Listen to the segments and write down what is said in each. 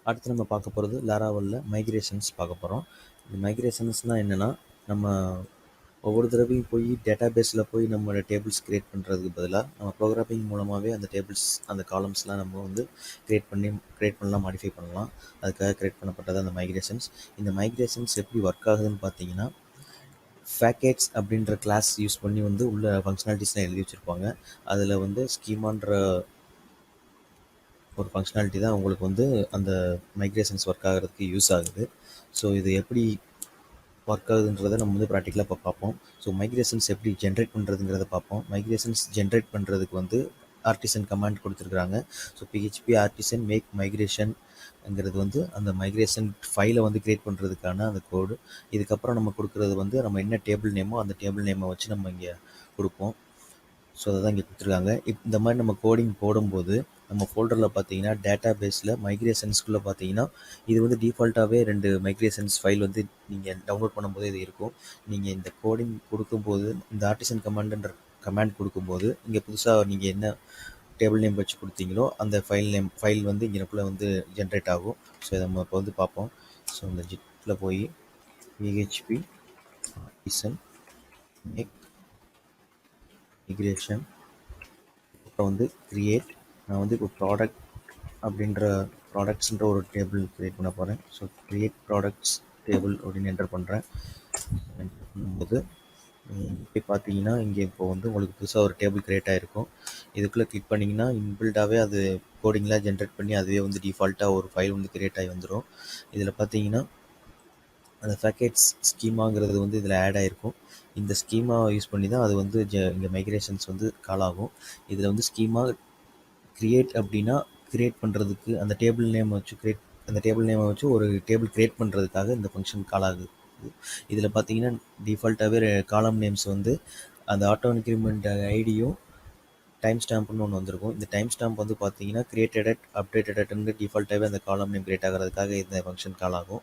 அடுத்து நம்ம பார்க்க போகிறது லாராவலில் மைக்ரேஷன்ஸ் பார்க்க போகிறோம். இந்த மைக்ரேஷன்ஸ்னால் என்னென்னா, நம்ம ஒவ்வொரு தடவையும் போய் டேட்டா பேஸில் போய் நம்மளோட டேபிள்ஸ் க்ரியேட் பண்ணுறதுக்கு பதிலாக நம்ம ப்ரோக்ராமிங் மூலமாகவே அந்த டேபிள்ஸ் அந்த காலம்ஸ்லாம் நம்ம வந்து க்ரியேட் பண்ணலாம், மாடிஃபை பண்ணலாம். அதுக்காக க்ரியேட் பண்ணப்பட்டது அந்த மைக்ரேஷன்ஸ். இந்த மைக்ரேஷன்ஸ் எப்படி ஒர்க் ஆகுதுன்னு பார்த்தீங்கன்னா, ஃபேக்கேட்ஸ் அப்படின்ற கிளாஸ் யூஸ் பண்ணி வந்து உள்ள ஃபங்க்ஷனாலிட்டிஸ்லாம் எழுதி வச்சுருப்பாங்க. அதில் வந்து ஸ்கீமான்ற ஒரு ஃபங்க்ஷனாலிட்டி தான் உங்களுக்கு வந்து அந்த மைக்ரேஷன்ஸ் ஒர்க் ஆகிறதுக்கு யூஸ் ஆகுது. ஸோ இது எப்படி ஒர்க் ஆகுதுன்றதை நம்ம வந்து ப்ராக்டிக்கலாக இப்போ பார்ப்போம். ஸோ மைக்ரேஷன்ஸ் எப்படி ஜென்ரேட் பண்ணுறதுங்கிறத பார்ப்போம். மைக்ரேஷன்ஸ் ஜென்ரேட் பண்ணுறதுக்கு வந்து ஆர்டிசன் கமாண்ட் கொடுத்துருக்குறாங்க. ஸோ பிஹெச்பி ஆர்டிசன் மேக் மைக்ரேஷன்ங்கிறது வந்து அந்த மைக்ரேஷன் ஃபைலை வந்து க்ரியேட் பண்ணுறதுக்கான அந்த கோடு. இதுக்கப்புறம் நம்ம கொடுக்குறது வந்து நம்ம என்ன டேபிள் நேமோ அந்த டேபிள் நேமை வச்சு நம்ம இங்கே கொடுப்போம். ஸோ அதை தான் இங்கே கொடுத்துருக்காங்க. இந்த மாதிரி நம்ம கோடிங் போடும்போது நம்ம ஃபோல்டரில் பார்த்தீங்கன்னா டேட்டா பேஸில் மைக்ரேஷன்ஸ்குள்ளே பார்த்தீங்கன்னா இது வந்து டிஃபால்ட்டாகவே 2 மைக்ரேஷன்ஸ் ஃபைல் வந்து நீங்கள் டவுன்லோட் பண்ணும்போது இது இருக்கும். நீங்கள் இந்த கோடிங் கொடுக்கும்போது இந்த ஆர்டிசன் கமாண்ட் கொடுக்கும்போது இங்கே புதுசாக நீங்கள் என்ன டேபிள் நேம் வச்சு கொடுத்தீங்களோ அந்த ஃபைல் வந்து இங்கேக்குள்ளே வந்து ஜென்ரேட் ஆகும். ஸோ இதை நம்ம இப்போ வந்து பார்ப்போம். ஸோ இந்த ஜிட்டில் போய் பிஹெச்பி ஆர்டிசன் மேக் மிக்ரேஷன், அப்புறம் வந்து க்ரியேட். நான் வந்து இப்போ ப்ராடக்ட்ஸ்ன்ற ஒரு டேபிள் க்ரியேட் பண்ண போகிறேன். ஸோ க்ரியேட் ப்ராடக்ட்ஸ் டேபிள் அப்படின்னு என்டர் பண்ணுறேன். பண்ணும்போது இப்படி பார்த்தீங்கன்னா இங்கே இப்போ வந்து உங்களுக்கு புதுசாக ஒரு டேபிள் க்ரியேட் ஆகிருக்கும். இதுக்குள்ளே கிளிக் பண்ணிங்கன்னா இன்பில்டாகவே அது கோடிங்லாம் ஜென்ரேட் பண்ணி அதுவே வந்து டிஃபால்ட்டாக ஒரு ஃபைல் வந்து க்ரியேட் ஆகி வந்துடும். இதில் பார்த்தீங்கன்னா அந்த பேக்கேட்ஸ் ஸ்கீமாங்கிறது வந்து இதில் ஆட் ஆகிருக்கும். இந்த ஸ்கீமா யூஸ் பண்ணி தான் அது வந்து இங்கே மைக்ரேஷன்ஸ் வந்து கால் ஆகும். இதில் வந்து ஸ்கீமா க்ரியேட் அப்படின்னா க்ரியேட் பண்ணுறதுக்கு அந்த டேபிள் நேமை வச்சு ஒரு டேபிள் க்ரியேட் பண்ணுறதுக்காக இந்த ஃபங்க்ஷன் கால் ஆகுது. இதில் பார்த்தீங்கன்னா டிஃபால்ட்டாகவே காலம் நேம்ஸ் வந்து அந்த ஆட்டோ இன்க்ரிமெண்ட் ஐடியும் டைம் ஸ்டாம்ப்னு ஒன்று வந்திருக்கும். இந்த டைம் ஸ்டாம்ப் வந்து பார்த்தீங்கன்னா கிரியேட்டட் அப்டேட்டட்னு டிஃபால்ட்டாகவே அந்த காலம் நேம் க்ரியேட் ஆகிறதுக்காக இந்த ஃபங்க்ஷன் கால் ஆகும்.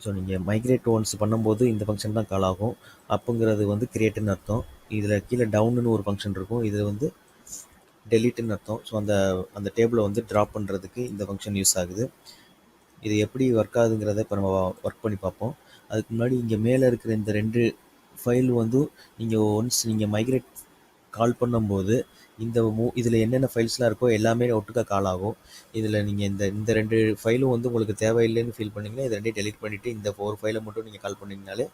ஸோ நீங்கள் மைக்ரேட் ஒன்ஸ் பண்ணும்போது இந்த ஃபங்க்ஷன் தான் கால் ஆகும். அப்புங்கிறது வந்து கிரியேட்டுன்னு அர்த்தம். இதில் கீழே டவுனுன்னு ஒரு ஃபங்க்ஷன் இருக்கும். இதில் வந்து டெலீட்டுன்னு அர்த்தம். ஸோ அந்த டேபிளை வந்து ட்ராப் பண்ணுறதுக்கு இந்த ஃபங்க்ஷன் யூஸ் ஆகுது. இது எப்படி ஒர்க் ஆகுதுங்கிறத இப்போ நம்ம ஒர்க் பண்ணி பார்ப்போம். அதுக்கு முன்னாடி இங்கே மேலே இருக்கிற இந்த 2 ஃபைல் வந்து நீங்கள் மைக்ரேட் கால் பண்ணும்போது இதில் என்னென்ன ஃபைல்ஸ்லாம் இருக்கோ எல்லாமே ஒட்டுக்கா கால் ஆகும். இதில் நீங்கள் இந்த 2 ஃபைலும் வந்து உங்களுக்கு தேவையில்லைன்னு ஃபீல் பண்ணிங்கன்னா இது 2 டெலிட் பண்ணிவிட்டு இந்த 4 ஃபைலை மட்டும் நீங்கள் கால் பண்ணிங்கனாலே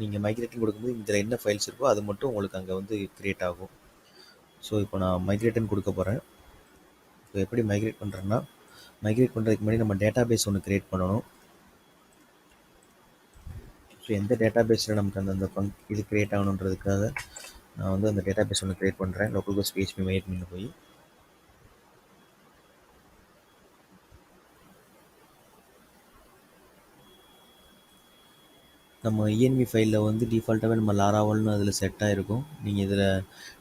நீங்கள் மைக்ரேட்டிங் கொடுக்கும்போது இதில் என்ன ஃபைல்ஸ் இருக்கோ அது மட்டும் உங்களுக்கு அங்கே வந்து க்ரியேட் ஆகும். ஸோ இப்போ நான் மைக்ரேட்டன் கொடுக்க போகிறேன். இப்போ எப்படி மைக்ரேட் பண்ணுறேன்னா, மைக்ரேட் பண்ணுறதுக்கு முன்னாடி நம்ம டேட்டா பேஸ் ஒன்று க்ரியேட் பண்ணணும். ஸோ எந்த டேட்டா பேஸில் நமக்கு அந்த இது க்ரியேட் ஆகணுன்றதுக்காக நான் வந்து அந்த டேட்டா பேஸ் ஒன்று க்ரியேட் பண்ணுறேன். லோக்கல் ஹோஸ்ட் PHP மெயின் போய் நம்ம இஎன்வி ஃபைலில் வந்து டிஃபால்ட்டாகவே நம்ம லாராவல்னு அதில் செட் ஆகிருக்கும். நீங்கள் இதில்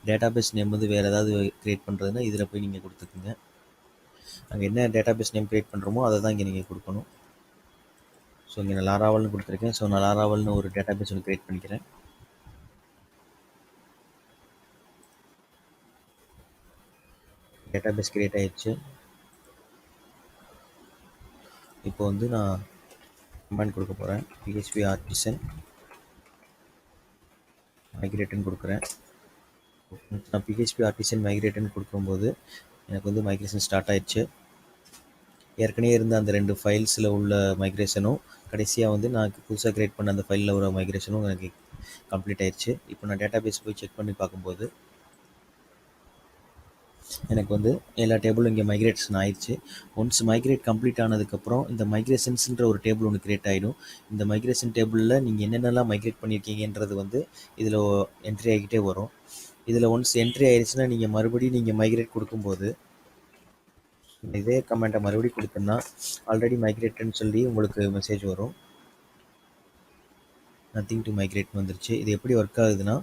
டேட்டா பேஸ் நேம் வந்து வேறு ஏதாவது க்ரியேட் பண்ணுறதுன்னா இதில் போய் நீங்கள் கொடுத்துக்குங்க. அங்கே என்ன டேட்டா பேஸ் நேம் க்ரியேட் பண்ணுறோமோ அதை தான் இங்கே நீங்கள் கொடுக்கணும். ஸோ இங்கே நான் லாராவல்னு கொடுத்துருக்கேன். ஸோ நான் லாராவல்னு ஒரு டேட்டா பேஸ் ஒன்று க்ரியேட் பண்ணிக்கிறேன். டேட்டா பேஸ் க்ரியேட் ஆகிடுச்சு. இப்போ வந்து நான் கமாண்ட் கொடுக்க போகிறேன். PHP ஆர்டிசன் மைக்ரேட்டன் கொடுக்குறேன். நான் PHP ஆர்டிசன் மைக்ரேட்டன் கொடுக்கும்போது எனக்கு வந்து மைக்ரேஷன் ஸ்டார்ட் ஆயிடுச்சு. ஏற்கனவே இருந்த அந்த 2 ஃபைல்ஸில் உள்ள மைக்ரேஷனும் கடைசியாக வந்து நான் புதுசாக க்ரியேட் பண்ண அந்த ஃபைலில் உள்ள மைக்ரேஷனும் எனக்கு கம்ப்ளீட் ஆயிடுச்சு. இப்போ நான் டேட்டா பேஸ் போய் செக் பண்ணி பார்க்கும்போது எனக்கு வந்து எல்லா டேபிளும் இங்கே மைக்ரேஷன் ஆயிடுச்சு. ஒன்ஸ் மைக்ரேட் கம்ப்ளீட் ஆனதுக்கப்புறம் இந்த மைக்ரேஷன்ஸ்ன்ற ஒரு டேபிள் ஒன்று க்ரியேட் ஆகிடும். இந்த மைக்ரேஷன் டேபிளில் நீங்கள் என்னென்னலாம் மைக்ரேட் பண்ணியிருக்கீங்கன்றது வந்து இதில் என்ட்ரி ஆகிக்கிட்டே வரும். இதில் ஒன்ஸ் என்ட்ரி ஆயிடுச்சுன்னா நீங்கள் மறுபடியும் மைக்ரேட் கொடுக்கும்போது இதே கமெண்ட்டை மறுபடியும் கொடுத்தோன்னா ஆல்ரெடி மைக்ரேட்னு சொல்லி உங்களுக்கு மெசேஜ் வரும். நத்திங் டு மைக்ரேட் வந்துருச்சு. இது எப்படி ஒர்க் ஆகுதுன்னா,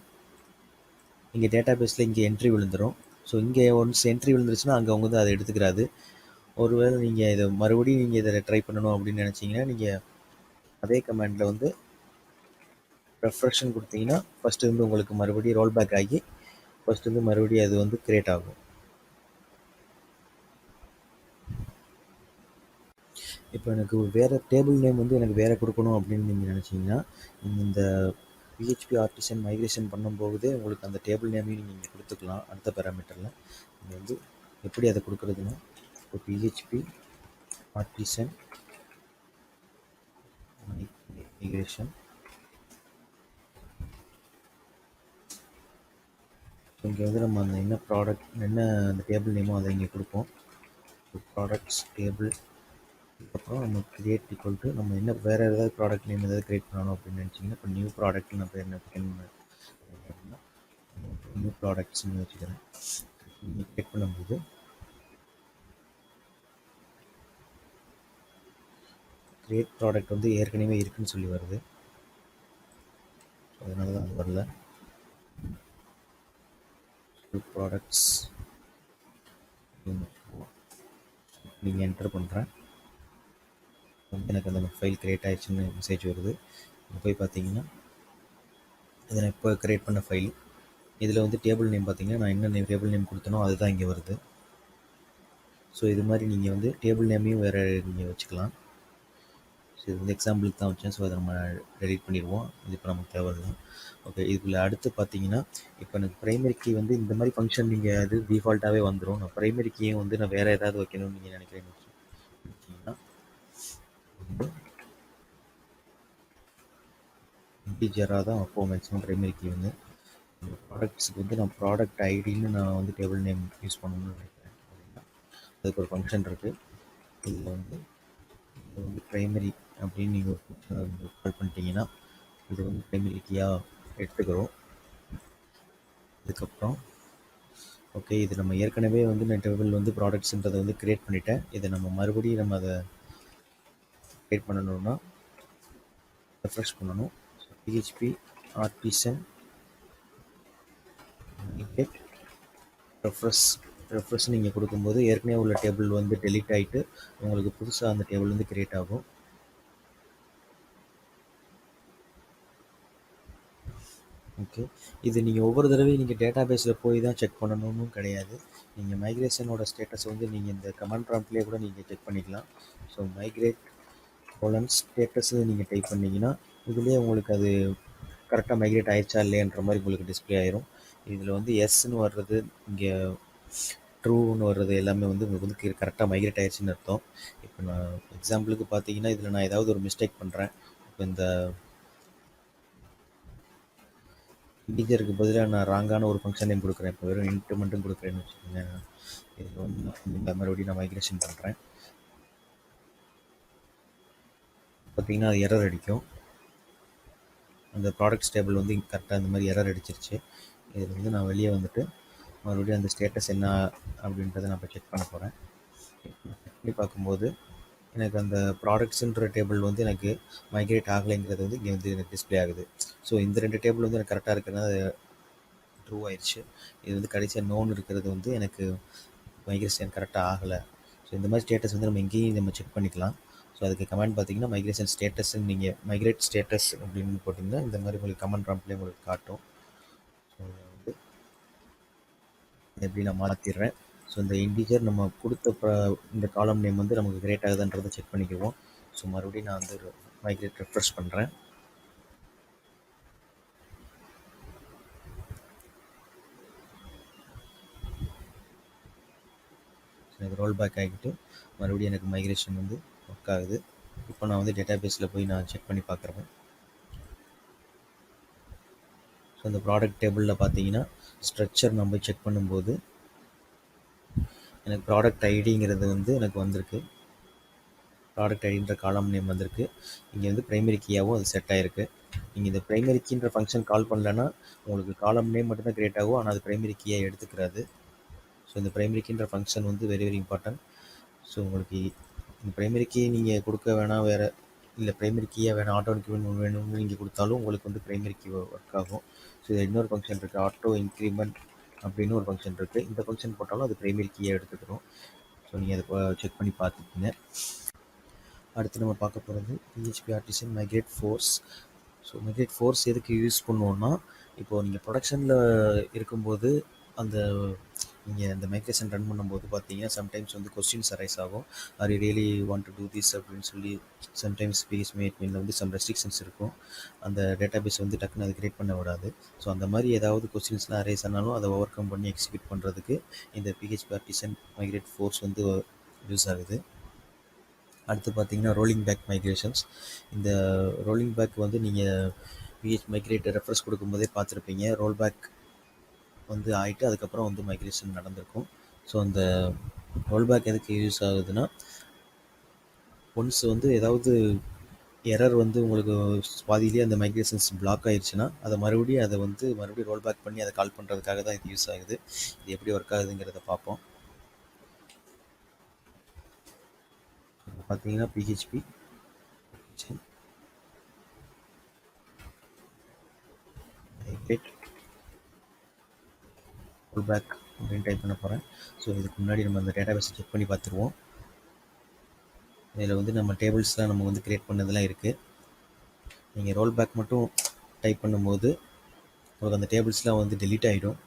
இங்கே டேட்டா பேஸில் இங்கே என்ட்ரி விழுந்துடும். ஸோ இங்கே ஒன்ஸ் என்ட்ரி விழுந்துருச்சுன்னா அங்கே அவங்க வந்து அதை எடுத்துக்கிறாது. ஒருவேளை நீங்கள் இதை மறுபடியும் இதில் ட்ரை பண்ணணும் அப்படின்னு நினச்சிங்கன்னா நீங்கள் அதே கமெண்டில் வந்து ரெஃப்ரெஷ்ன்னு கொடுத்தீங்கன்னா ஃபஸ்ட்டு வந்து உங்களுக்கு மறுபடியும் ரோல் பேக் ஆகி ஃபஸ்ட்டு வந்து மறுபடியும் அது வந்து க்ரியேட் ஆகும். இப்போ எனக்கு வேறு டேபிள் நேம் வந்து எனக்கு வேறு கொடுக்கணும் அப்படின்னு நீங்கள் நினச்சிங்கன்னா, நீங்கள் இந்த பிஹெச்பி ஆர்டிசன் மைக்ரேஷன் பண்ணும்போதே உங்களுக்கு அந்த டேபிள் நேமையும் நீங்கள் கொடுத்துக்கலாம். அடுத்த பேராமீட்டரில் நீங்கள் வந்து எப்படி அதை கொடுக்குறதுன்னா, இப்போ பிஹெச்பி ஆர்டிசன் மைக்ரேஷன் இங்கே வந்து நம்ம அந்த என்ன ப்ராடக்ட் என்ன அந்த டேபிள் நேமோ அதை இங்கே கொடுப்போம். ப்ராடக்ட்ஸ் டேபிள், அப்புறம் நம்ம கிரியேட் ஈக்குவல் டு நம்ம என்ன வேறு ஏதாவது ப்ராடக்ட் நேம் ஏதாவது கிரியேட் பண்ணணும் அப்படின்னு நினச்சிங்கன்னா, இப்போ நியூ ப்ராடக்ட் நான் பேர் என்ன நியூ ப்ராடக்ட்ஸ்ன்னு வச்சுக்கிறேன். நீங்கள் கிரியேட் பண்ணும்போது கிரியேட் ப்ராடக்ட் வந்து ஏற்கனவே இருக்குன்னு சொல்லி வருது, அதனால தான் அது வரல. ப்ராடக்ட்ஸ் நீங்கள் என்டர் பண்ணுறேன், எனக்கு அந்த ஃபைல் கிரியேட் ஆயிடுச்சுன்னு மெசேஜ் வருது. போய் பார்த்தீங்கன்னா இதை நான் இப்போ கிரியேட் பண்ண ஃபைல், இதில் வந்து டேபிள் நேம் பார்த்தீங்கன்னா நான் என்ன டேபிள் நேம் கொடுத்தனோ அதுதான் இங்கே வருது. ஸோ இது மாதிரி நீங்கள் வந்து டேபிள் நேமையும் வேறு நீங்கள் வச்சுக்கலாம். ஸோ இது வந்து எக்ஸாம்பிளுக்கு தான் வச்சேன். ஸோ அதை நம்ம எடிட் பண்ணிடுவோம், இது இப்போ நமக்கு தேவையில்லை. ஓகே, இதுக்குள்ளே அடுத்து பார்த்தீங்கன்னா இப்போ எனக்கு ப்ரைமரி கீ வந்து இந்த மாதிரி ஃபங்க்ஷன் நீங்கள் அது டிஃபால்ட்டாகவே வந்துடும். நான் ப்ரைமரி கீயும் வந்து நான் வேறு ஏதாவது வைக்கணும்னு நீங்கள் நினைக்கிறீங்கன்னா இன்டீஜராக தான் அப்போது மேக்ஸிமம் ப்ரைமரி கீ வந்து ப்ராடக்ட்ஸுக்கு வந்து நான் ப்ராடக்ட் ஐடின்னு நான் வந்து டேபிள் நேம் யூஸ் பண்ணணும்னு நினைக்கிறேன். அதுக்கு ஒரு ஃபங்க்ஷன் இருக்குது. இதில் வந்து ப்ரைமரி அப்படின்னு நீங்கள் கால் பண்ணிட்டீங்கன்னா இது வந்து ப்ரைமரி கீயாக எடுத்துக்கிறோம். அதுக்கப்புறம் ஓகே, இது நம்ம ஏற்கனவே வந்து நான் டேபிள் வந்து ப்ராடக்ட்ஸுன்றதை வந்து க்ரியேட் பண்ணிட்டேன். இதை நம்ம மறுபடியும் நம்ம அதை க்ரியேட் பண்ணணும்னா ரெஃப்ரெஷ் பண்ணணும். பிஹெச்பி ஆர்டிசன் ரெஃப்ரெஷ் நீங்கள் கொடுக்கும்போது ஏற்கனவே உள்ள டேபிள் வந்து டெலீட் ஆகிட்டு உங்களுக்கு புதுசாக அந்த டேபிள் வந்து க்ரியேட் ஆகும். ஓகே, இது நீங்கள் ஒவ்வொரு தடவையும் நீங்கள் டேட்டா பேஸில் போய் தான் செக் பண்ணணும்னு கிடையாது. நீங்கள் மைக்ரேஷனோட ஸ்டேட்டஸ் வந்து நீங்கள் இந்த கமாண்ட் ப்ராம்ப்ட்லேயே கூட நீங்கள் செக் பண்ணிக்கலாம். ஸோ மைக்ரேட் ஸ்டேட்டஸ் நீங்கள் டைப் பண்ணிங்கன்னா இதுலேயே உங்களுக்கு அது கரெக்டாக மைக்ரேட் ஆயிடுச்சா இல்லையன்ற மாதிரி உங்களுக்கு டிஸ்பிளே ஆயிரும். இதில் வந்து எஸ்ன்னு வர்றது, இங்கே ட்ரூன்னு வர்றது எல்லாமே வந்து உங்களுக்கு வந்து கரெக்டாக மைக்ரேட் ஆயிடுச்சுன்னு அர்த்தம். இப்போ நான் எக்ஸாம்பிளுக்கு பார்த்தீங்கன்னா இதில் நான் ஏதாவது ஒரு மிஸ்டேக் பண்ணுறேன். இப்போ இந்த இன்டிஜருக்கு பதிலாக நான் ராங்கான ஒரு ஃபங்க்ஷன் நேம் கொடுக்குறேன். இப்போ வெறும் இன்ட்டு மட்டும் கொடுக்குறேன்னு வச்சுக்கோங்க. இதில் வந்து இந்த மறுபடியும் நான் மைக்ரேஷன் பண்ணுறேன். பார்த்தீங்கன்னா அது எரர் அடிக்கும். அந்த ப்ராடக்ட்ஸ் டேபிள் வந்து கரெக்டாக இந்த மாதிரி எரர் அடிச்சிருச்சு. இதில் வந்து நான் வெளியே வந்துட்டு மறுபடியும் அந்த ஸ்டேட்டஸ் என்ன அப்படின்றத நான் இப்போ செக் பண்ண போகிறேன். செக் பண்ணி பார்க்கும்போது எனக்கு அந்த ப்ராடக்ட்ஸுன்ற டேபிள் வந்து எனக்கு மைக்ரேட் ஆகலைங்கிறது வந்து இங்கே வந்து எனக்கு டிஸ்பிளே ஆகுது. ஸோ இந்த ரெண்டு டேபிள் வந்து எனக்கு கரெக்டாக இருக்கிறதுனால ட்ரூ ஆயிடுச்சு. இது வந்து கடைசியாக நோன் இருக்கிறது வந்து எனக்கு மைக்ரேஷன் கரெக்டாக ஆகலை. ஸோ இந்த மாதிரி ஸ்டேட்டஸ் வந்து நம்ம எங்கேயும் நம்ம செக் பண்ணிக்கலாம். ஸோ அதுக்கு கமெண்ட் பார்த்தீங்கன்னா மைக்ரேஷன் ஸ்டேட்டஸ்ன்னு நீங்கள் மைக்ரேட் ஸ்டேட்டஸ் அப்படின்னு போட்டிங்கன்னா இந்த மாதிரி உங்களுக்கு கமெண்ட் ப்ராம்ப்ட்லேயே உங்களுக்கு காட்டும். ஸோ வந்து எப்படி நான் மாற்றிடுறேன். ஸோ இந்த இன்டிஜர் நம்ம கொடுத்த இந்த காலம் நேம் வந்து நமக்கு கிரியேட் ஆகுதுன்றதை செக் பண்ணிக்குவோம். ஸோ மறுபடியும் நான் வந்து மைக்ரேட் ரெஃப்ரெஷ் பண்ணுறேன். எனக்கு ரோல் பேக் ஆகிட்டு மறுபடியும் எனக்கு மைக்ரேஷன் வந்து ஒர்க் ஆகுது. இப்போ நான் வந்து டேட்டா பேஸில் போய் நான் செக் பண்ணி பார்க்குறேன். ஸோ இந்த ப்ராடக்ட் டேபிளில் பார்த்தீங்கன்னா ஸ்ட்ரக்சர் நம்ம செக் பண்ணும்போது எனக்கு ப்ராடக்ட் ஐடிங்கிறது வந்து எனக்கு வந்திருக்கு. ப்ராடக்ட் ஐடின்ற காலம் நேம் வந்திருக்கு. இங்கே வந்து ப்ரைமரி கீயாகவும் அது செட் ஆகிருக்கு. நீங்கள் இந்த ப்ரைமரி கீன்ற ஃபங்க்ஷன் கால் பண்ணலன்னா உங்களுக்கு காலம் நேம் மட்டும்தான் கிரியேட் ஆகும், ஆனால் அது ப்ரைமரி கீயாக எடுத்துக்கிறாது. ஸோ இந்த ப்ரைமரி கீன்ற ஃபங்க்ஷன் வந்து வெரி வெரி இம்பார்ட்டன்ட். ஸோ உங்களுக்கு இந்த ப்ரைமரி கீ நீங்கள் கொடுக்க வேணாம், வேறு இல்லை ப்ரைமரி கீயாக வேணாம் ஆட்டோ இன்க்ரிமெண்ட் வேணும்னு நீங்கள் கொடுத்தாலும் உங்களுக்கு வந்து ப்ரைமரி கீ ஒர்க் ஆகும். ஸோ இது இன்னொரு ஃபங்க்ஷன் இருக்குது, ஆட்டோ இன்க்ரிமெண்ட் அப்படின்னு ஒரு ஃபங்க்ஷன் இருக்குது. இந்த ஃபங்க்ஷன் போட்டாலும் அது ப்ரைமரி கீயாக எடுத்துக்கிறோம். ஸோ நீங்கள் அதை செக் பண்ணி பார்த்துக்கிங்க. அடுத்து நம்ம பார்க்க போகிறது PHP artisan migrate force. So migrate force எதுக்கு யூஸ் பண்ணுவோன்னா, இப்போது நீங்கள் ப்ரொடக்ஷனில் இருக்கும்போது அந்த நீங்கள் அந்த மைக்ரேஷன் ரன் பண்ணும்போது பார்த்தீங்கன்னா சம்டைம்ஸ் வந்து கொஸ்டின்ஸ் அரைஸ் ஆகும். Are you really want to do this அப்படின்னு சொல்லி சம்டைம்ஸ் பிஹெச்பி எட்மின்ல வந்து சம் ரெஸ்ட்ரிக்ஷன்ஸ் இருக்கும். அந்த டேட்டாபேஸ் வந்து டக்குன்னு அது கிரியேட் பண்ண விடாது. ஸோ அந்த மாதிரி ஏதாவது கொஸ்டின்ஸ்லாம் அரைஸ் ஆனாலும் அதை ஓவர் கம் பண்ணி எக்ஸிக்யூட் பண்ணுறதுக்கு இந்த பிஹெச்பி ஆர்டிசன் மைக்ரேட் ஃபோர்ஸ் வந்து யூஸ் ஆகுது. அடுத்து பார்த்தீங்கன்னா ரோலிங் பேக் மைக்ரேஷன்ஸ். இந்த ரோலிங் பேக் வந்து நீங்கள் பிஹெச் மைக்ரேட் ரெஃபரன்ஸ் கொடுக்கும்போதே பார்த்துருப்பீங்க. ரோல் பேக் வந்து ஆகிட்டு அதுக்கப்புறம் வந்து மைக்ரேஷன் நடந்திருக்கும். ஸோ அந்த ரோல் பேக் எதுக்கு யூஸ் ஆகுதுன்னா, ஒன்ஸ் வந்து ஏதாவது எரர் வந்து உங்களுக்கு பாதியிலேயே அந்த மைக்ரேஷன்ஸ் பிளாக் ஆயிடுச்சுன்னா அதை மறுபடியும் ரோல் பேக் பண்ணி அதை கால் பண்ணுறதுக்காக தான் இது யூஸ் ஆகுது. இது எப்படி ஒர்க் ஆகுதுங்கிறத பார்ப்போம். பார்த்தீங்கன்னா பிஹெச்பி மைக்ரேட் ரோல் பேக் அப்படின்னு டைப் பண்ண போகிறேன். ஸோ இதுக்கு முன்னாடி நம்ம அந்த டேட்டாபேஸை செக் பண்ணி பார்த்துருவோம். இதில் வந்து நம்ம டேபிள்ஸ்லாம் நம்ம வந்து கிரியேட் பண்ணதெல்லாம் இருக்குது. நீங்கள் ரோல் பேக் மட்டும் டைப் பண்ணும்போது உங்களுக்கு அந்த டேபிள்ஸ்லாம் வந்து டெலீட் ஆகிடும்.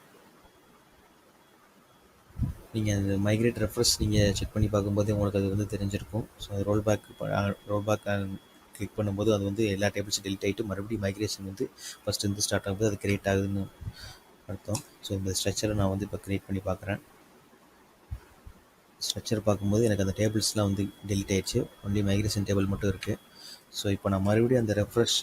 நீங்கள் அந்த மைக்ரேட் ரெஃப்ரெஷ் நீங்கள் செக் பண்ணி பார்க்கும்போது உங்களுக்கு அது வந்து தெரிஞ்சிருக்கும். ஸோ ரோல் பேக் கிளிக் பண்ணும்போது அது வந்து எல்லா டேபிள்ஸும் டெலிட் ஆகிட்டு மறுபடியும் மைக்ரேஷன் வந்து ஃபஸ்ட்டு வந்து ஸ்டார்ட் ஆகுது, அது கிரியேட் ஆகுதுன்னு அர்த்தம். ஸோ இந்த ஸ்ட்ரக்சரை நான் வந்து இப்போ கிரியேட் பண்ணி பார்க்குறேன். ஸ்ட்ரக்சர் பார்க்கும்போது எனக்கு அந்த டேபிள்ஸ்லாம் வந்து டெலிட் ஆயிடுச்சு, ஒன்லி மைக்ரேஷன் டேபிள் மட்டும் இருக்குது. ஸோ இப்போ நான் மறுபடியும் அந்த ரெஃப்ரெஷ்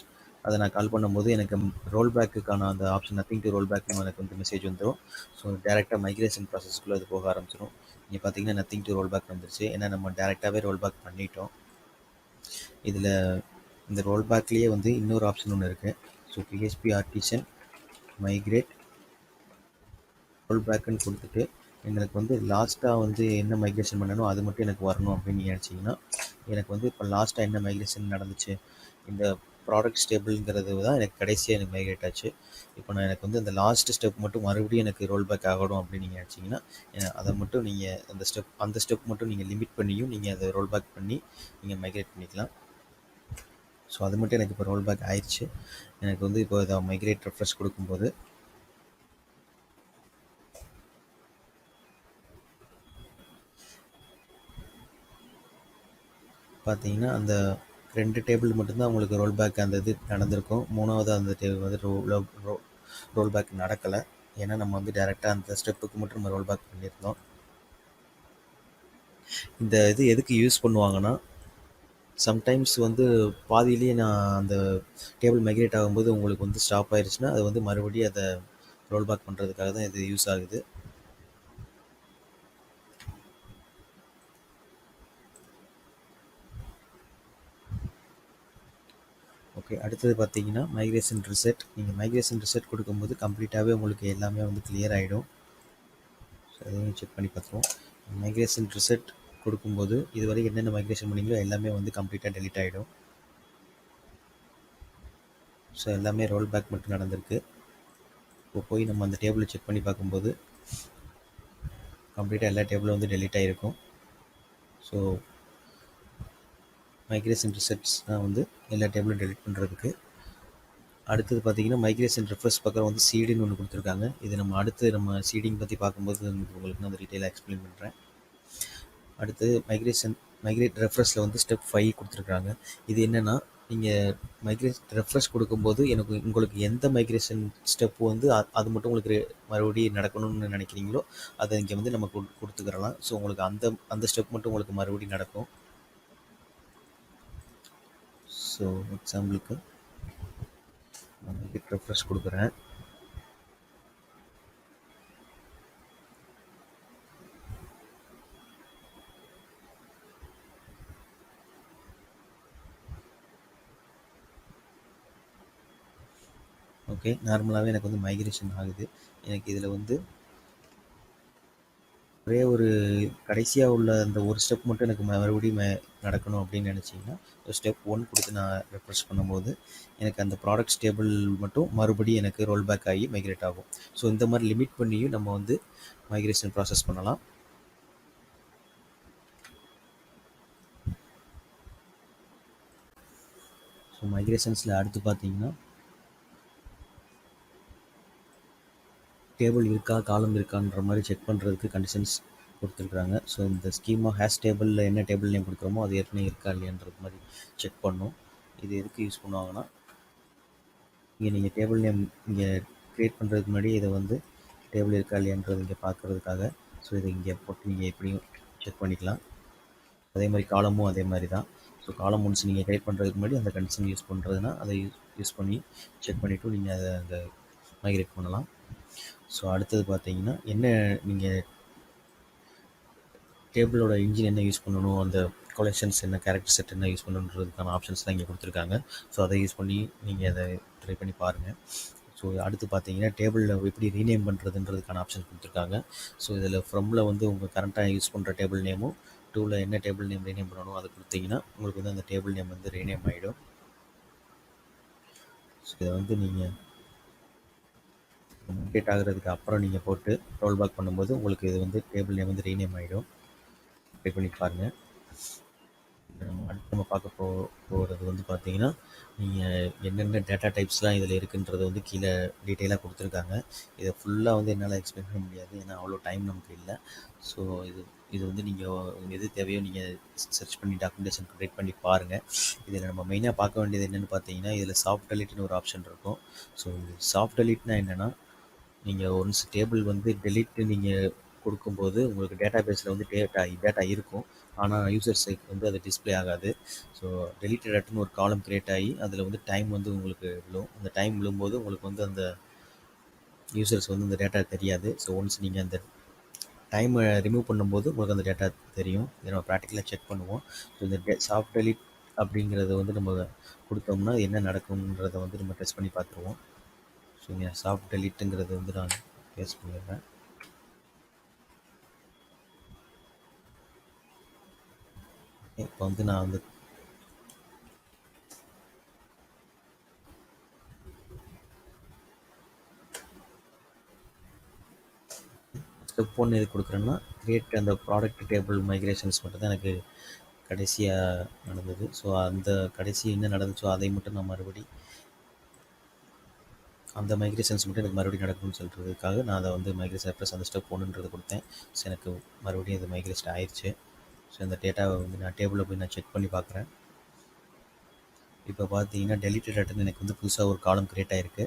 அதை நான் கால் பண்ணும்போது எனக்கு ரோல் பேக்குக்கான அந்த ஆப்ஷன் நத்திங் டு ரோல் பேக்னு எனக்கு வந்து மெசேஜ் வந்துடும். ஸோ டேரெக்டாக மைக்ரேஷன் ப்ராசஸ்க்குள்ளே அது போக ஆரம்பிச்சிடும். நீங்கள் பார்த்தீங்கன்னா நத்திங் டு ரோல் பேக் வந்துருச்சு, ஏன்னா நம்ம டேரெக்டாகவே ரோல் பேக் பண்ணிட்டோம். இதில் இந்த ரோல் பேக்லேயே வந்து இன்னொரு ஆப்ஷன் ஒன்று இருக்குது. So PHP artisan migrate roll பேக்குன்னு கொடுத்துட்டு எனக்கு வந்து லாஸ்ட்டாக வந்து என்ன மைக்ரேஷன் பண்ணணும் அது மட்டும் எனக்கு வரணும் அப்படின்னு நீங்கள் நினச்சிங்கன்னா, எனக்கு வந்து இப்போ லாஸ்ட்டாக என்ன மைக்ரேஷன் நடந்துச்சு, இந்த ப்ராடக்ட் ஸ்டேபிள்ங்கிறது தான் எனக்கு கடைசியாக எனக்கு மைக்ரேட் ஆச்சு. இப்போ நான் எனக்கு வந்து அந்த லாஸ்ட் ஸ்டெப் மட்டும் மறுபடியும் எனக்கு ரோல் பேக் ஆகணும் அப்படின்னு நீங்கள் நினச்சிங்கன்னா, அதை மட்டும் நீங்கள் அந்த ஸ்டெப் மட்டும் நீங்கள் லிமிட் பண்ணியும் நீங்கள் அதை ரோல் பேக் பண்ணி நீங்கள் மைக்ரேட் பண்ணிக்கலாம். ஸோ அது மட்டும் எனக்கு இப்போ ரோல் பேக் ஆயிடுச்சு. எனக்கு வந்து இப்போ இதை மைக்ரேட் ரெஃப்ரெஷ் கொடுக்கும்போது பார்த்தீங்கன்னா அந்த 2 டேபிள் மட்டும்தான் உங்களுக்கு ரோல் பேக் அந்த இது நடந்திருக்கும். 3வது அந்த டேபிள் வந்து ரோல் பேக் நடக்கலை. ஏன்னா நம்ம வந்து டேரெக்டாக அந்த ஸ்டெப்புக்கு மட்டும் நம்ம ரோல் பேக் பண்ணியிருந்தோம். இந்த இது எதுக்கு யூஸ் பண்ணுவாங்கன்னா, சம்டைம்ஸ் வந்து பாதியிலேயே நான் அந்த டேபிள் மைக்ரேட் ஆகும்போது உங்களுக்கு வந்து ஸ்டாப் ஆயிடுச்சுன்னா அது வந்து மறுபடியும் அதை ரோல் பேக் பண்ணுறதுக்காக தான் இது யூஸ் ஆகுது. ஓகே, அடுத்தது பார்த்தீங்கன்னா மைக்ரேஷன் ரிசெட். நீங்கள் மைக்ரேஷன் ரிசெட் கொடுக்கும்போது கம்ப்ளீட்டாகவே உங்களுக்கு எல்லாமே வந்து கிளியர் ஆகிடும். ஸோ அதையும் செக் பண்ணி பார்த்துருவோம். மைக்ரேஷன் ரிசெட் கொடுக்கும்போது இதுவரை என்னென்ன மைக்ரேஷன் பண்ணிங்களோ எல்லாமே வந்து கம்ப்ளீட்டாக டெலிட் ஆகிடும். ஸோ எல்லாமே ரோல் பேக் மட்டும் நடந்திருக்கு. இப்போ போய் நம்ம அந்த டேபிளை செக் பண்ணி பார்க்கும்போது கம்ப்ளீட்டாக எல்லா டேபிளும் வந்து டெலிட் ஆகிருக்கும். ஸோ மைக்ரேஷன் ரிசெட்ஸ் தான் வந்து எல்லா டேபிளும் டெலிட் பண்ணுறதுக்கு. அடுத்தது பார்த்தீங்கன்னா மைக்ரேஷன் ரெஃப்ரெஷ் பக்கம் வந்து சீடின்னு ஒன்று கொடுத்துருக்காங்க. இது நம்ம சீடிங் பற்றி பார்க்கும்போது உங்களுக்கு நான் அந்த டீட்டெயிலாக எக்ஸ்பிளைன் பண்ணுறேன். அடுத்து மைக்ரேட் ரெஃப்ரெஷில் வந்து ஸ்டெப் 5 கொடுத்துருக்காங்க. இது என்னென்னா, நீங்கள் ரெஃப்ரெஷ் கொடுக்கும்போது உங்களுக்கு எந்த மைக்ரேஷன் ஸ்டெப் வந்து அது மட்டும் உங்களுக்கு மறுபடியும் நடக்கணும்னு நினைக்கிறீங்களோ அதை இங்கே வந்து நம்ம கொடுத்துக்கிறலாம். ஸோ உங்களுக்கு அந்த ஸ்டெப் மட்டும் உங்களுக்கு மறுபடியும் நடக்கும். ஸோ எக்ஸாம்பிளுக்கு நான் ரெஃப்ரெஷ் கொடுக்குறேன். ஓகே, நார்மலாகவே எனக்கு வந்து மைக்ரேஷன் ஆகுது. எனக்கு இதில் வந்து ஒரே ஒரு கடைசியாக உள்ள அந்த ஒரு ஸ்டெப் மட்டும் எனக்கு மறுபடியும் நடக்கணும் அப்படின்னு நினச்சிங்கன்னா ஸ்டெப் 1 கொடுத்து நான் ரெஃப்ரெஷ் பண்ணும்போது எனக்கு அந்த ப்ராடக்ட் ஸ்டேபிள் மட்டும் மறுபடியும் எனக்கு ரோல் பேக் ஆகி மைக்ரேட் ஆகும். ஸோ இந்த மாதிரி லிமிட் பண்ணியும் நம்ம வந்து மைக்ரேஷன் ப்ராசஸ் பண்ணலாம். ஸோ மைக்ரேஷன்ஸில் அடுத்து பார்த்தீங்கன்னா டேபிள் இருக்கா, காலம் இருக்கான்ற மாதிரி செக் பண்ணுறதுக்கு கண்டிஷன்ஸ் கொடுத்துருக்குறாங்க. ஸோ இந்த ஸ்கீமா ஹேஷ் டேபிளில் என்ன டேபிள் நேம் கொடுக்குறோமோ அது ஏற்கனவே இருக்கா இல்லையான்றது மாதிரி செக் பண்ணும். இது எதுக்கு யூஸ் பண்ணுவாங்கன்னா, இங்கே நீங்கள் டேபிள் நேம் இங்கே க்ரியேட் பண்ணுறதுக்கு முன்னாடி இதை வந்து டேபிள் இருக்கா இல்லையான்றது இங்கே பார்க்குறதுக்காக. ஸோ இதை இங்கே போட்டு நீங்கள் எப்படியும் செக் பண்ணிக்கலாம். அதே மாதிரி காலமும் அதே மாதிரி தான். ஸோ காலம் ஒன்ஸ் நீங்கள் டைப் பண்ணுறதுக்கு முன்னாடி அந்த கண்டிஷன் யூஸ் பண்ணுறதுனா அதை யூஸ் பண்ணி செக் பண்ணிவிட்டு நீங்கள் அதை அந்த மைக்ரேட் பண்ணலாம். ஸோ அடுத்தது பார்த்தீங்கன்னா, என்ன நீங்கள் டேபிளோட இன்ஜின் என்ன யூஸ் பண்ணணும், அந்த கொலெக்ஷன்ஸ் என்ன, கேரக்டர் செட் என்ன யூஸ் பண்ணணுன்றதுக்கான ஆப்ஷன்ஸ்லாம் இங்கே கொடுத்துருக்காங்க. ஸோ அதை யூஸ் பண்ணி நீங்கள் அதை ட்ரை பண்ணி பாருங்கள். ஸோ அடுத்து பார்த்தீங்கன்னா, டேபிளில் எப்படி ரீநேம் பண்ணுறதுன்றதுக்கான ஆப்ஷன் கொடுத்துருக்காங்க. ஸோ இதில் ஃப்ரம்மில் வந்து உங்கள் கரண்ட்டாக யூஸ் பண்ணுற டேபிள் நேமும், டூவில் என்ன டேபிள் நேம் ரீநேம் பண்ணணும் அதை கொடுத்தீங்கன்னா உங்களுக்கு வந்து அந்த டேபிள் நேம் வந்து ரீநேம் ஆகிடும். ஸோ இதை வந்து நீங்கள் அப்டேட் ஆகிறதுக்கு அப்புறம் நீங்கள் போட்டு ரோல் பேக் பண்ணும்போது உங்களுக்கு இது வந்து டேபிள் நேம் வந்து ரீநேம் ஆகிடும். ட்ரை பண்ணி பாருங்கள். அடுத்து நம்ம பார்க்க போகிறது வந்து பார்த்தீங்கன்னா, நீங்கள் என்னென்ன டேட்டா டைப்ஸ்லாம் இதில் இருக்குன்றது வந்து கீழே டீட்டெயிலாக கொடுத்துருக்காங்க. இதை ஃபுல்லாக வந்து என்னால் எக்ஸ்பிளைன் பண்ண முடியாது, ஏன்னா அவ்வளோ டைம் நமக்கு இல்லை. ஸோ இது வந்து நீங்கள் எது தேவையோ நீங்கள் சர்ச் பண்ணி டாக்குமெண்டேஷன் க்ரியேட் பண்ணி பாருங்கள். இதில் நம்ம மெயினாக பார்க்க வேண்டியது என்னென்னு பார்த்தீங்கன்னா, இதில் சாஃப்ட் டெலிட்னு ஒரு ஆப்ஷன் இருக்கும். ஸோ சாஃப்ட் டெலிட்னா என்னென்னா, நீங்கள் ஒன்ஸ் டேபிள் வந்து டெலிட்டு நீங்கள் கொடுக்கும்போது உங்களுக்கு டேட்டா பேஸில் வந்து டேட்டா இருக்கும், ஆனால் யூசர் சைட் வந்து அது டிஸ்பிளே ஆகாது. ஸோ டெலிட்டட் ஒரு காலம் கிரியேட் ஆகி அதில் வந்து டைம் வந்து உங்களுக்கு விழும். அந்த டைம் விழும்போது உங்களுக்கு வந்து அந்த யூசர்ஸ் வந்து அந்த டேட்டா தெரியாது. ஸோ ஒன்ஸ் நீங்கள் அந்த டைமை ரிமூவ் பண்ணும்போது உங்களுக்கு அந்த டேட்டா தெரியும். இதை நம்ம ப்ராக்டிக்கலாக செக் பண்ணுவோம். ஸோ இந்த சாஃப்ட் டெலிட் அப்படிங்கிறத வந்து நம்ம கொடுத்தோம்னா என்ன நடக்கும்ன்றதை வந்து நம்ம டெஸ்ட் பண்ணி பார்த்துருவோம். ஸோ இங்கே சாஃப்ட் டெலிட்டுங்கிறது வந்து நான் பேஸ் பண்ணிடுறேன். இப்போ வந்து நான் வந்து ஸ்டெப் 1 எது கொடுக்குறேன்னா, கிரியேட் அந்த ப்ராடக்ட் டேபிள் மைக்ரேஷன்ஸ் மட்டும் தான் எனக்கு கடைசியாக நடந்தது. ஸோ அந்த கடைசி என்ன நடந்துச்சோ அதை மட்டும் நான் அந்த மைக்ரேஷன்ஸ் மட்டும் எனக்கு மறுபடியும் நடக்கணும்னு சொல்கிறதுக்காக நான் அதை வந்து மைக்ரேஷன் ப்ளஸ் அந்த ஸ்டெப் 1ன்றது கொடுத்தேன். ஸோ எனக்கு மறுபடியும் இது மைக்ரேஷன் ஆயிடுச்சு. ஸோ இந்த டேட்டாவை வந்து நான் டேபிளில் போய் நான் செக் பண்ணி பார்க்குறேன். இப்போ பார்த்தீங்கன்னா டெலிட்டட் டேட்டான்னு எனக்கு வந்து புதுசாக ஒரு காலம் கிரியேட் ஆகிருக்கு.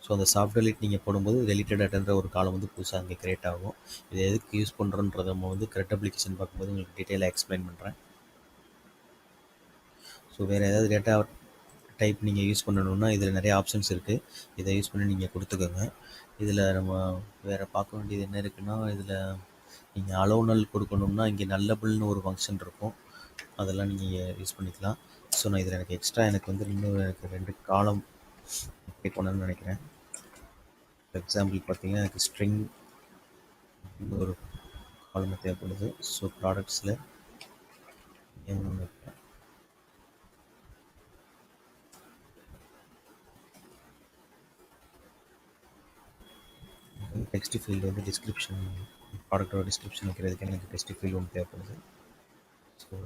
ஸோ அந்த சாஃப்ட் டெலிட் நீங்கள் போடும்போது டெலிட்டட் டேட்டான்ற ஒரு காலம் வந்து புதுசாக அங்கே கிரியேட் ஆகும். இது எதுக்கு யூஸ் பண்ணுறோன்றத நம்ம வந்து கரெக்ட் அப்ளிகேஷன் பார்க்கும்போது உங்களுக்கு டீட்டெயிலாக எக்ஸ்பிளைன் பண்ணுறேன். ஸோ வேறு ஏதாவது டேட்டா டைப் நீங்கள் யூஸ் பண்ணணுன்னா இதில் நிறைய ஆப்ஷன்ஸ் இருக்குது. இதை யூஸ் பண்ணி நீங்கள் கொடுத்துக்கோங்க. இதில் நம்ம வேறு பார்க்க வேண்டியது என்ன இருக்குன்னா, இதில் நீங்கள் அலோனல் கொடுக்கணும்னா இங்கே நல்லபிள்னு ஒரு ஃபங்க்ஷன் இருக்கும், அதெல்லாம் நீங்கள் யூஸ் பண்ணிக்கலாம். ஸோ நான் இதில் எனக்கு எக்ஸ்ட்ரா எனக்கு வந்து இன்னும் எனக்கு 2 காலம் கிரியேட் பண்ணணும்னு நினைக்கிறேன். எக்ஸாம்பிள் பார்த்தீங்கன்னா எனக்கு ஸ்ட்ரிங் ஒரு காலம் தேவைப்படுது. ஸோ ப்ராடக்ட்ஸில் டெக்ஸ்ட் ஃபீல்டு வந்து டிஸ்கிரிப்ஷன், ப்ராடக்டோட டிஸ்கிரிப்ஷன் வைக்கிறதுக்கு எனக்கு டெக்ஸ்ட் ஃபீல்டு ஒன்று தேவைப்படுது. ஸோ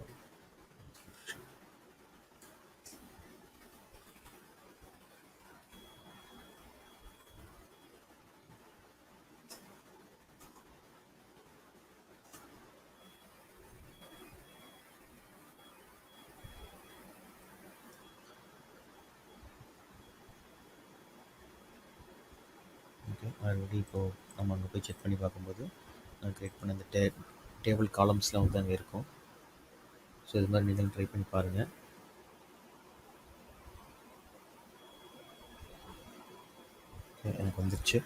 ஓகே, ஆல்ரெடி இப்போது நம்ம அங்கே போய் செக் பண்ணி பார்க்கும்போது நான் க்ரியேட் பண்ண அந்த டேபிள் காலம்ஸ்லாம் வந்து அங்கே இருக்கும். ஸோ இது மாதிரி நீங்களும் ட்ரை பண்ணி பாருங்கள். எனக்கு வந்துடுச்சு.